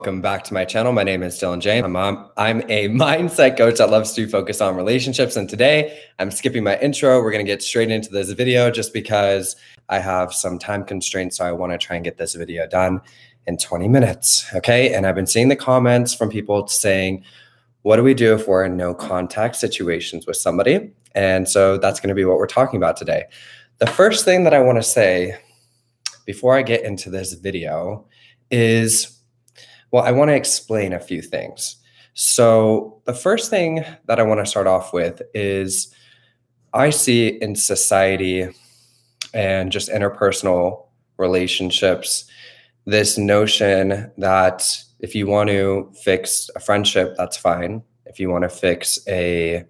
Welcome back to my channel. My name is Dylan James. I'm a mindset coach that loves to focus on relationships. And today I'm skipping my intro. We're going to get straight into this video just because I have some time constraints. So I want to try and get this video done in 20 minutes. Okay. And I've been seeing the comments from people saying, what do we do if we're in no contact situations with somebody? And so that's going to be what we're talking about today. The first thing that I want to say before I get into this video is, well, I want to explain a few things. So the first thing that I want to start off with is I see in society and just interpersonal relationships, this notion that if you want to fix a friendship, that's fine. If you want to fix a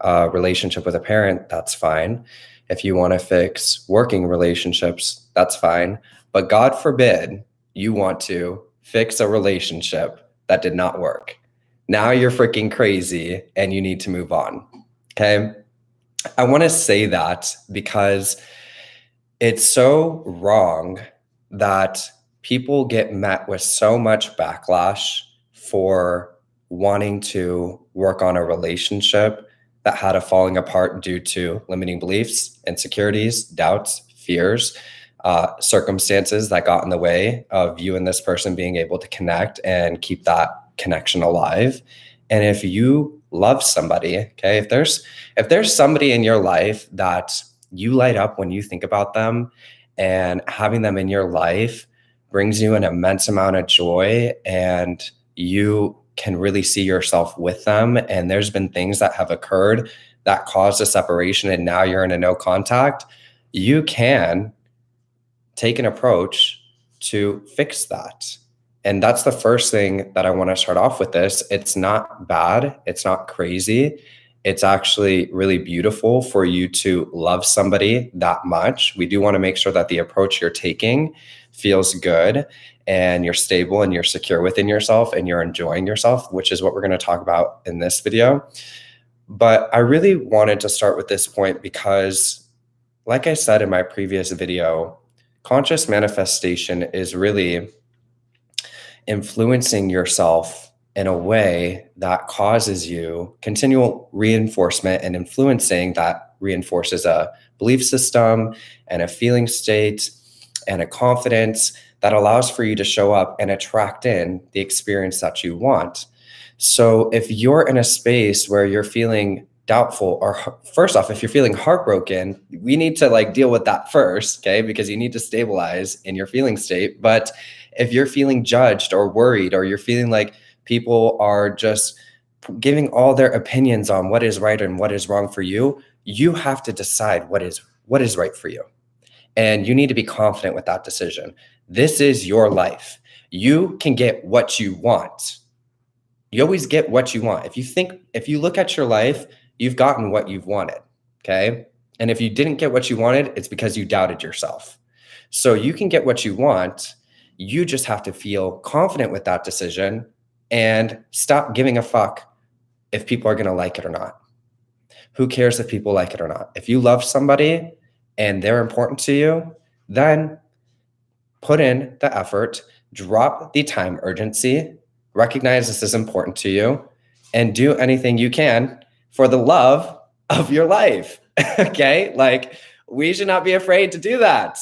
relationship with a parent, that's fine. If you want to fix working relationships, that's fine. But God forbid you want to fix a relationship that did not work. Now you're freaking crazy and you need to move on. Okay. I want to say that because it's so wrong that people get met with so much backlash for wanting to work on a relationship that had a falling apart due to limiting beliefs, insecurities, doubts, fears, circumstances that got in the way of you and this person being able to connect and keep that connection alive. And if you love somebody, okay, if there's somebody in your life that you light up when you think about them, and having them in your life brings you an immense amount of joy, and you can really see yourself with them, and there's been things that have occurred that caused a separation and now you're in a no contact, you can take an approach to fix that. And that's the first thing that I want to start off with this. It's not bad. It's not crazy. It's actually really beautiful for you to love somebody that much. We do want to make sure that the approach you're taking feels good and you're stable and you're secure within yourself and you're enjoying yourself, which is what we're going to talk about in this video. But I really wanted to start with this point because, like I said in my previous video, conscious manifestation is really influencing yourself in a way that causes you continual reinforcement, and influencing that reinforces a belief system and a feeling state and a confidence that allows for you to show up and attract in the experience that you want. So if you're in a space where you're feeling doubtful, or first off, if you're feeling heartbroken, we need to deal with that first, okay? Because you need to stabilize in your feeling state. But if you're feeling judged or worried, or you're feeling like people are just giving all their opinions on what is right and what is wrong for you, you have to decide what is right for you. And you need to be confident with that decision. This is your life. You can get what you want. You always get what you want. If you look at your life, you've gotten what you've wanted, okay? And if you didn't get what you wanted, it's because you doubted yourself. So you can get what you want. You just have to feel confident with that decision and stop giving a fuck if people are going to like it or not. Who cares if people like it or not? If you love somebody and they're important to you, then put in the effort, drop the time urgency, recognize this is important to you, and do anything you can for the love of your life. Okay? We should not be afraid to do that.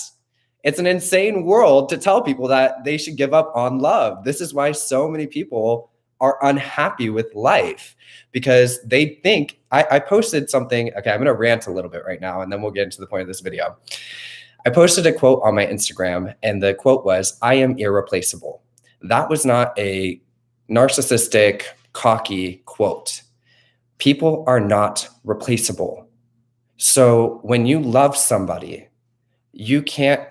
It's an insane world to tell people that they should give up on love. This is why so many people are unhappy with life, because they think, I posted something. Okay, I'm going to rant a little bit right now, and then we'll get into the point of this video. I posted a quote on my Instagram, and the quote was, "I am irreplaceable." That was not a narcissistic, cocky quote. People are not replaceable. So when you love somebody, you can't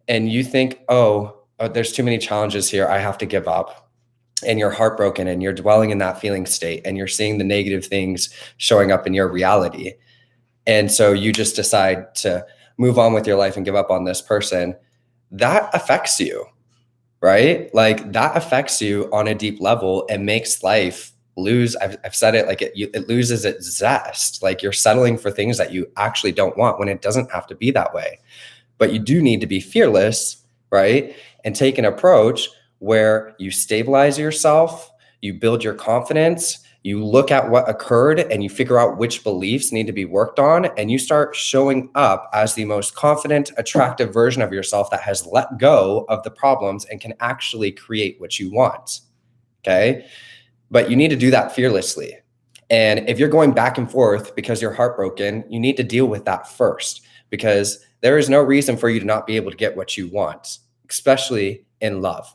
and you think, oh, there's too many challenges here, I have to give up. And you're heartbroken and you're dwelling in that feeling state and you're seeing the negative things showing up in your reality. And so you just decide to move on with your life and give up on this person. That affects you, right? That affects you on a deep level and makes life lose. I've said it, it loses its zest. You're settling for things that you actually don't want when it doesn't have to be that way. But you do need to be fearless, right? And take an approach where you stabilize yourself, you build your confidence, you look at what occurred and you figure out which beliefs need to be worked on, and you start showing up as the most confident, attractive version of yourself that has let go of the problems and can actually create what you want. Okay? But you need to do that fearlessly. And if you're going back and forth because you're heartbroken, you need to deal with that first, because there is no reason for you to not be able to get what you want, especially in love.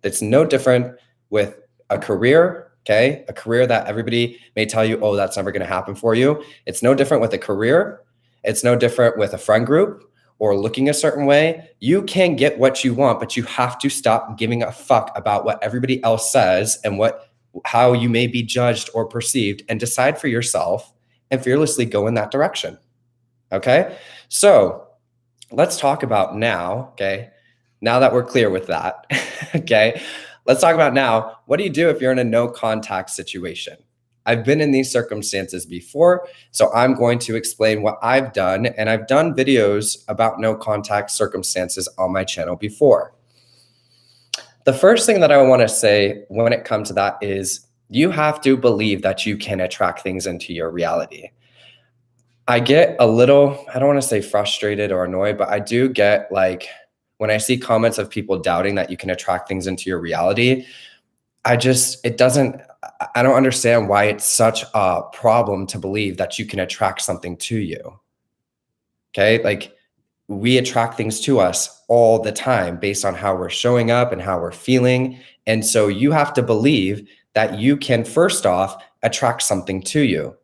It's no different with a career, okay? A career that everybody may tell you, oh, that's never going to happen for you. It's no different with a career. It's no different with a friend group or looking a certain way. You can get what you want, but you have to stop giving a fuck about what everybody else says and how you may be judged or perceived, and decide for yourself and fearlessly go in that direction. Okay? So let's talk about now, okay? Now that we're clear with that, okay? Let's talk about now, what do you do if you're in a no contact situation? I've been in these circumstances before, so I'm going to explain what I've done, and I've done videos about no contact circumstances on my channel before. The first thing that I want to say when it comes to that is you have to believe that you can attract things into your reality. I get a little, I don't want to say frustrated or annoyed, but I do get like when I see comments of people doubting that you can attract things into your reality, I don't understand why it's such a problem to believe that you can attract something to you. Okay. Like, we attract things to us all the time based on how we're showing up and how we're feeling. And so you have to believe that you can, first off, attract something to you.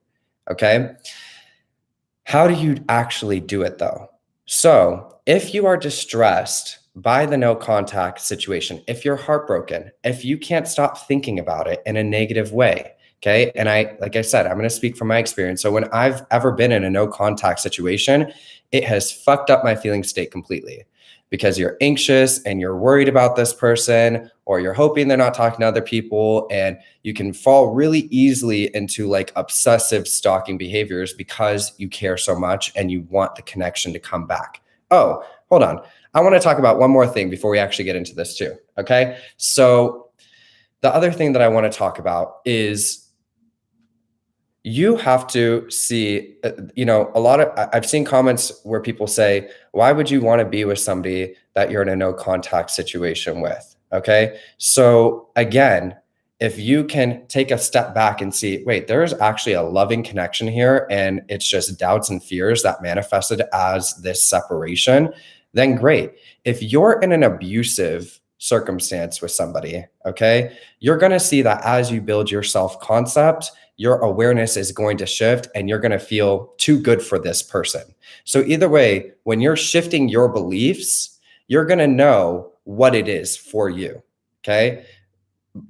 Okay. How do you actually do it though? So if you are distressed by the no contact situation, if you're heartbroken, if you can't stop thinking about it in a negative way, okay. And like I said, I'm going to speak from my experience. So when I've ever been in a no contact situation, it has fucked up my feeling state completely, because you're anxious and you're worried about this person, or you're hoping they're not talking to other people. And you can fall really easily into like obsessive stalking behaviors because you care so much and you want the connection to come back. Oh, hold on. I want to talk about one more thing before we actually get into this too. Okay. So the other thing that I want to talk about is you have to see, I've seen comments where people say, why would you want to be with somebody that you're in a no contact situation with? Okay. So again, if you can take a step back and see, wait, there's actually a loving connection here, and it's just doubts and fears that manifested as this separation, then great. If you're in an abusive circumstance with somebody, okay, you're going to see that as you build your self-concept, your awareness is going to shift and you're going to feel too good for this person. So either way, when you're shifting your beliefs, you're going to know what it is for you. Okay.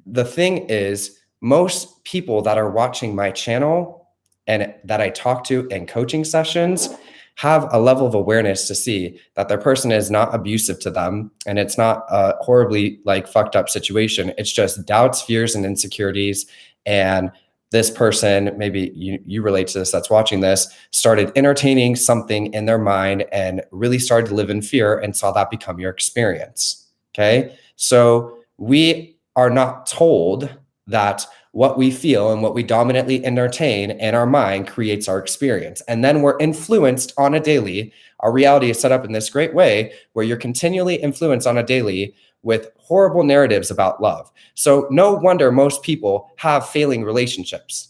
The thing is, most people that are watching my channel and that I talk to in coaching sessions have a level of awareness to see that their person is not abusive to them, and it's not a horribly like fucked up situation. It's just doubts, fears, and insecurities. And this person, maybe you relate to this, that's watching this, started entertaining something in their mind and really started to live in fear and saw that become your experience. Okay. So we are not told that what we feel and what we dominantly entertain in our mind creates our experience. And then we're influenced on a daily. Our reality is set up in this great way where you're continually influenced on a daily with horrible narratives about love. So no wonder most people have failing relationships,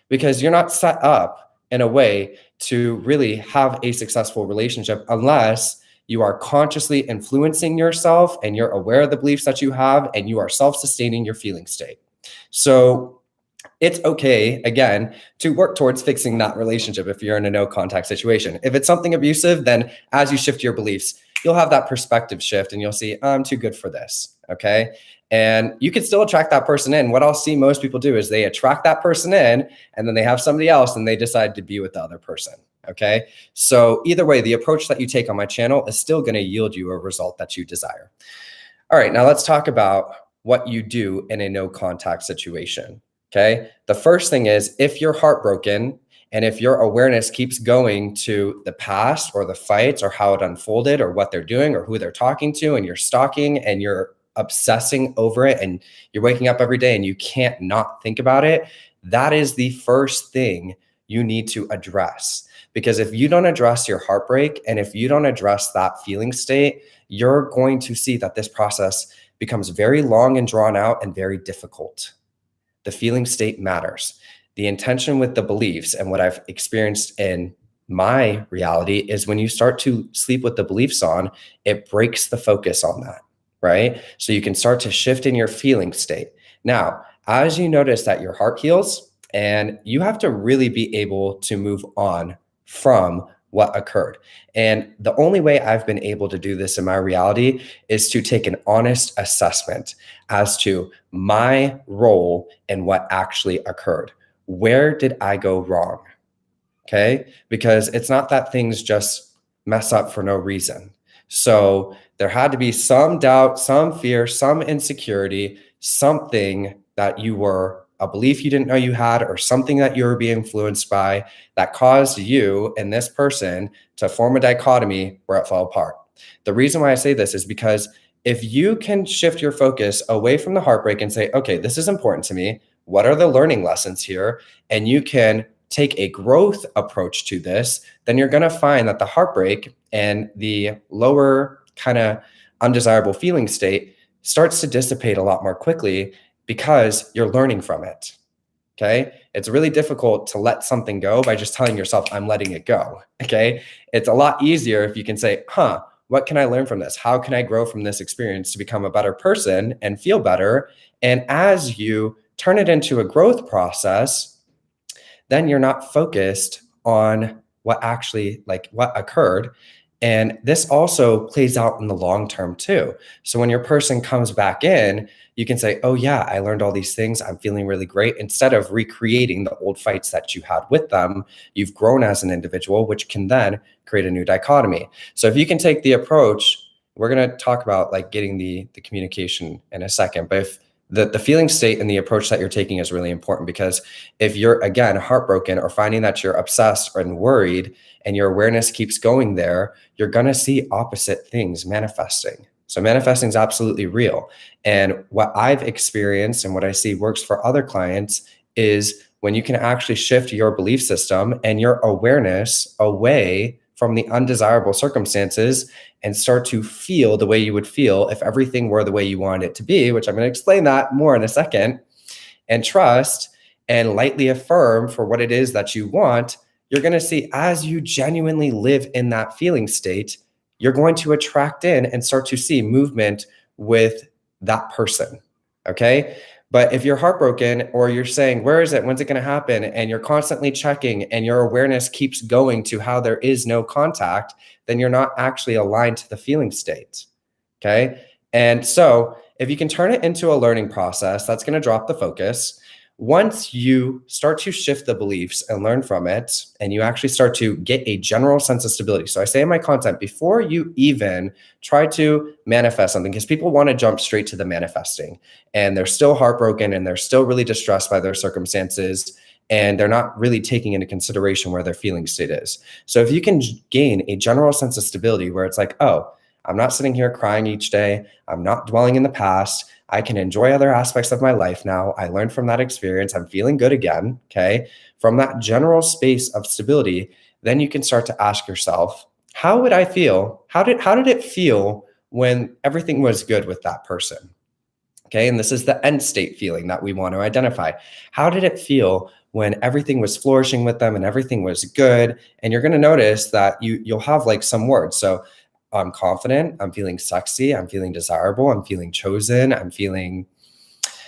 because you're not set up in a way to really have a successful relationship unless you are consciously influencing yourself and you're aware of the beliefs that you have and you are self-sustaining your feeling state. So it's okay, again, to work towards fixing that relationship if you're in a no contact situation. If it's something abusive, then as you shift your beliefs, you'll have that perspective shift and you'll see, I'm too good for this, okay? And you can still attract that person in. What I'll see most people do is they attract that person in and then they have somebody else and they decide to be with the other person, okay? So either way, the approach that you take on my channel is still gonna yield you a result that you desire. All right, now let's talk about what you do in a no contact situation, okay? The first thing is, if you're heartbroken and if your awareness keeps going to the past or the fights or how it unfolded or what they're doing or who they're talking to, and you're stalking and you're obsessing over it and you're waking up every day and you can't not think about it, that is the first thing you need to address. Because if you don't address your heartbreak and if you don't address that feeling state, you're going to see that this process becomes very long and drawn out and very difficult. The feeling state matters. The intention with the beliefs and what I've experienced in my reality is when you start to sleep with the beliefs on, it breaks the focus on that, right? So you can start to shift in your feeling state. Now, as you notice that your heart heals, and you have to really be able to move on from what occurred. And the only way I've been able to do this in my reality is to take an honest assessment as to my role in what actually occurred. Where did I go wrong? Okay? Because it's not that things just mess up for no reason. So there had to be some doubt, some fear, some insecurity, something that you were a belief you didn't know you had, or something that you were being influenced by that caused you and this person to form a dichotomy where it fell apart. The reason why I say this is because if you can shift your focus away from the heartbreak and say, okay, this is important to me. What are the learning lessons here? And you can take a growth approach to this, then you're going to find that the heartbreak and the lower kind of undesirable feeling state starts to dissipate a lot more quickly because you're learning from it. Okay. It's really difficult to let something go by just telling yourself, I'm letting it go. Okay. It's a lot easier if you can say, what can I learn from this? How can I grow from this experience to become a better person and feel better? And as you turn it into a growth process, then you're not focused on what actually, like what occurred. And this also plays out in the long term too. So when your person comes back in, you can say, oh yeah, I learned all these things. I'm feeling really great. Instead of recreating the old fights that you had with them, you've grown as an individual, which can then create a new dichotomy. So if you can take the approach, we're going to talk about like getting the communication in a second, but if the feeling state and the approach that you're taking is really important, because if you're, again, heartbroken or finding that you're obsessed and worried and your awareness keeps going there, you're going to see opposite things manifesting. So manifesting is absolutely real. And what I've experienced and what I see works for other clients is when you can actually shift your belief system and your awareness away from the undesirable circumstances and start to feel the way you would feel if everything were the way you wanted it to be, which I'm going to explain that more in a second, and trust and lightly affirm for what it is that you want, you're going to see as you genuinely live in that feeling state, you're going to attract in and start to see movement with that person. Okay. But if you're heartbroken or you're saying, where is it? When's it going to happen? And you're constantly checking and your awareness keeps going to how there is no contact, then you're not actually aligned to the feeling state. Okay. And so if you can turn it into a learning process, that's going to drop the focus. Once you start to shift the beliefs and learn from it, and you actually start to get a general sense of stability. So I say in my content, before you even try to manifest something, because people want to jump straight to the manifesting and they're still heartbroken and they're still really distressed by their circumstances, and they're not really taking into consideration where their feeling state is. So if you can gain a general sense of stability where it's like, oh, I'm not sitting here crying each day. I'm not dwelling in the past. I can enjoy other aspects of my life now. I learned from that experience. I'm feeling good again. Okay. From that general space of stability, then you can start to ask yourself, how would I feel? How did it feel when everything was good with that person? Okay. And this is the end state feeling that we want to identify. How did it feel when everything was flourishing with them and everything was good? And you're going to notice that you'll have like some words. So I'm confident, I'm feeling sexy, I'm feeling desirable, I'm feeling chosen, I'm feeling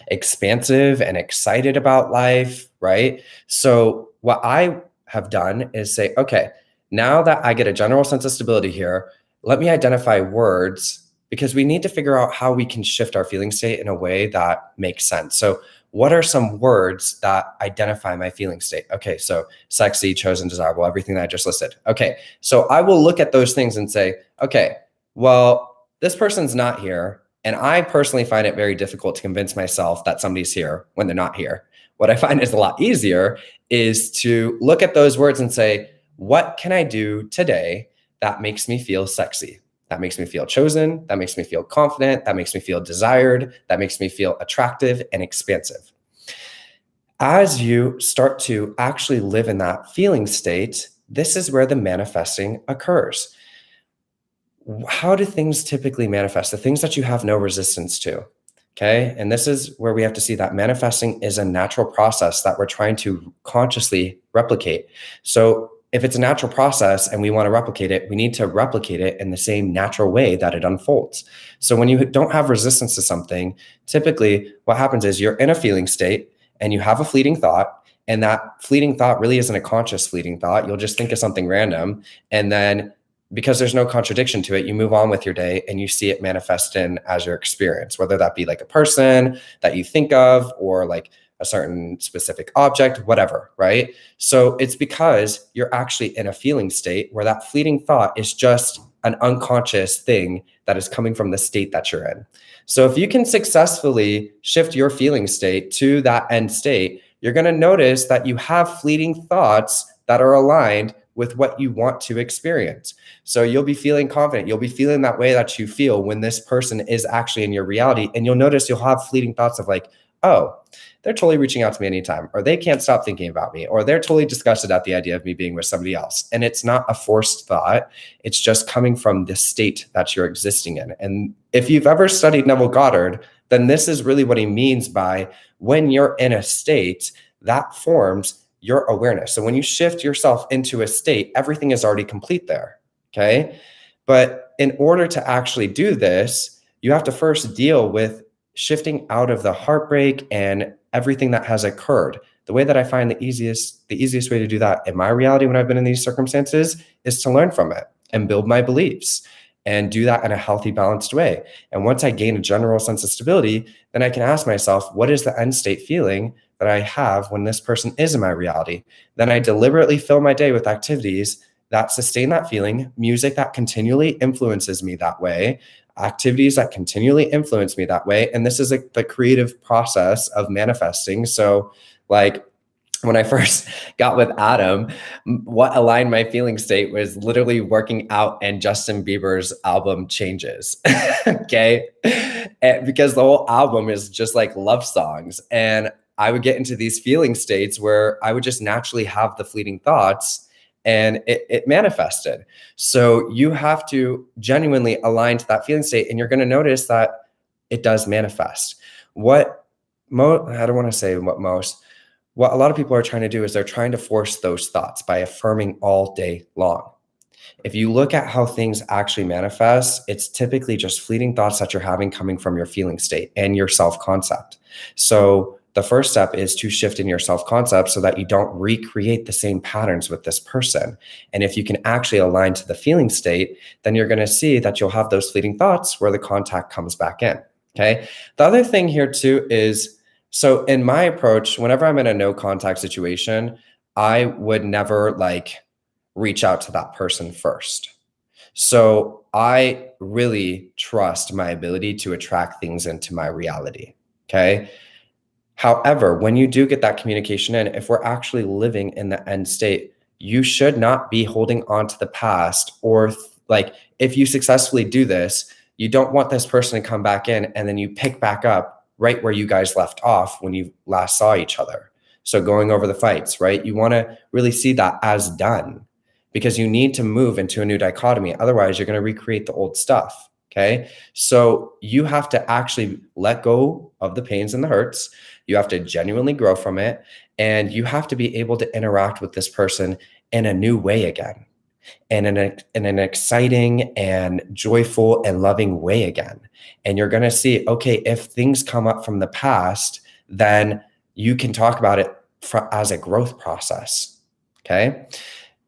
expansive and excited about life, right? So what I have done is say, okay, now that I get a general sense of stability here, let me identify words, because we need to figure out how we can shift our feeling state in a way that makes sense. So what are some words that identify my feeling state? Okay, so sexy, chosen, desirable, everything that I just listed. Okay, so I will look at those things and say, okay, well, this person's not here. And I personally find it very difficult to convince myself that somebody's here when they're not here. What I find is a lot easier is to look at those words and say, what can I do today that makes me feel sexy, That makes me feel chosen. That makes me feel confident. That makes me feel desired. That makes me feel attractive and expansive. As you start to actually live in that feeling state, this is where the manifesting occurs. How do things typically manifest? The things that you have no resistance to. Okay. And this is where we have to see that manifesting is a natural process that we're trying to consciously replicate. So if it's a natural process and we want to replicate it, we need to replicate it in the same natural way that it unfolds. So when you don't have resistance to something, typically what happens is you're in a feeling state and you have a fleeting thought. And that fleeting thought really isn't a conscious fleeting thought. You'll just think of something random. And then because there's no contradiction to it, you move on with your day and you see it manifest in as your experience, whether that be like a person that you think of or like a certain specific object, whatever, right? So it's because you're actually in a feeling state where that fleeting thought is just an unconscious thing that is coming from the state that you're in. So if you can successfully shift your feeling state to that end state, you're going to notice that you have fleeting thoughts that are aligned with what you want to experience. So you'll be feeling confident. You'll be feeling that way that you feel when this person is actually in your reality. And you'll notice you'll have fleeting thoughts of like, oh, they're totally reaching out to me anytime, or they can't stop thinking about me, or they're totally disgusted at the idea of me being with somebody else. And it's not a forced thought. It's just coming from the state that you're existing in. And if you've ever studied Neville Goddard, then this is really what he means by when you're in a state that forms your awareness. So when you shift yourself into a state, everything is already complete there. Okay. But in order to actually do this, you have to first deal with shifting out of the heartbreak and everything that has occurred. The way that I find the easiest way to do that in my reality when I've been in these circumstances is to learn from it and build my beliefs and do that in a healthy, balanced way. And once I gain a general sense of stability, then I can ask myself, what is the end state feeling that I have when this person is in my reality? Then I deliberately fill my day with activities that sustain that feeling, music that continually influences me that way, activities that continually influence me that way. And this is the creative process of manifesting. So like when I first got with Adam, what aligned my feeling state was literally working out and Justin Bieber's album Changes. Okay. And because the whole album is just like love songs. And I would get into these feeling states where I would just naturally have the fleeting thoughts and it manifested. So you have to genuinely align to that feeling state and you're going to notice that it does manifest. I don't want to say what a lot of people are trying to do is they're trying to force those thoughts by affirming all day long. If you look at how things actually manifest, it's typically just fleeting thoughts that you're having coming from your feeling state and your self-concept. So the first step is to shift in your self-concept so that you don't recreate the same patterns with this person. And if you can actually align to the feeling state, then you're going to see that you'll have those fleeting thoughts where the contact comes back in. Okay. The other thing here too is, so in my approach, whenever I'm in a no contact situation, I would never like reach out to that person first. So I really trust my ability to attract things into my reality. Okay. However, when you do get that communication in, if we're actually living in the end state, you should not be holding on to the past or like if you successfully do this, you don't want this person to come back in and then you pick back up right where you guys left off when you last saw each other. So going over the fights, right? You want to really see that as done because you need to move into a new dichotomy. Otherwise, you're going to recreate the old stuff. Okay. So you have to actually let go of the pains and the hurts. You have to genuinely grow from it. And you have to be able to interact with this person in a new way again, and in an exciting and joyful and loving way again. And you're going to see, okay, if things come up from the past, then you can talk about it as a growth process. Okay.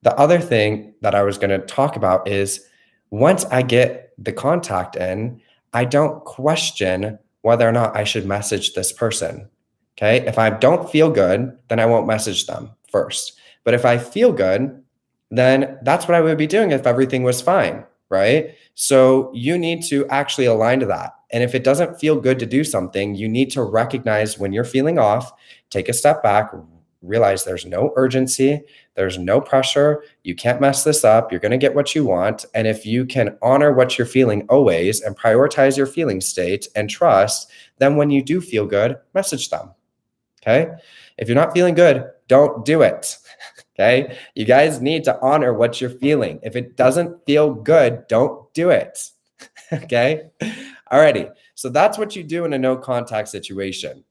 The other thing that I was going to talk about is once I get the contact in, I don't question whether or not I should message this person. Okay. If I don't feel good, then I won't message them first. But if I feel good, then that's what I would be doing if everything was fine. Right. So you need to actually align to that. And if it doesn't feel good to do something, you need to recognize when you're feeling off, take a step back, realize there's no urgency, there's no pressure, you can't mess this up, you're going to get what you want. And if you can honor what you're feeling always and prioritize your feeling state and trust, then when you do feel good, message them. Okay? If you're not feeling good, don't do it. Okay? You guys need to honor what you're feeling. If it doesn't feel good, don't do it. Okay? Alrighty. So that's what you do in a no contact situation.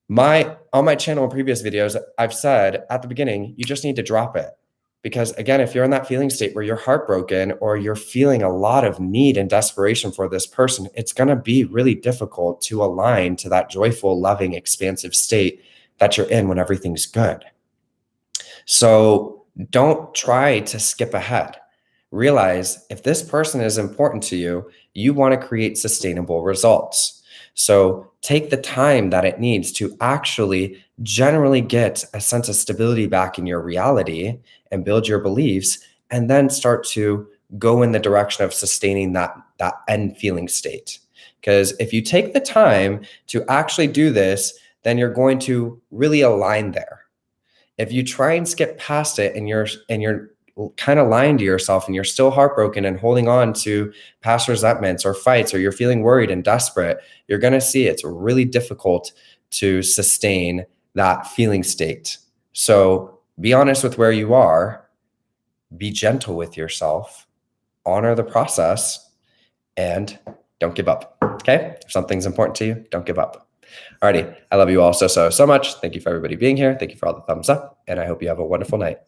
On my channel in previous videos, I've said at the beginning, you just need to drop it. Because again, if you're in that feeling state where you're heartbroken or you're feeling a lot of need and desperation for this person, it's going to be really difficult to align to that joyful, loving, expansive state that you're in when everything's good. So don't try to skip ahead. Realize if this person is important to you, you want to create sustainable results. So take the time that it needs to actually generally get a sense of stability back in your reality and build your beliefs, and then start to go in the direction of sustaining that end feeling state. Because if you take the time to actually do this, then you're going to really align there. If you try and skip past it and you're kind of lying to yourself and you're still heartbroken and holding on to past resentments or fights, or you're feeling worried and desperate, you're going to see it's really difficult to sustain that feeling state. So be honest with where you are, be gentle with yourself, honor the process, and don't give up. Okay? If something's important to you, don't give up. Alrighty. I love you all so much. Thank you for everybody being here. Thank you for all the thumbs up, and I hope you have a wonderful night.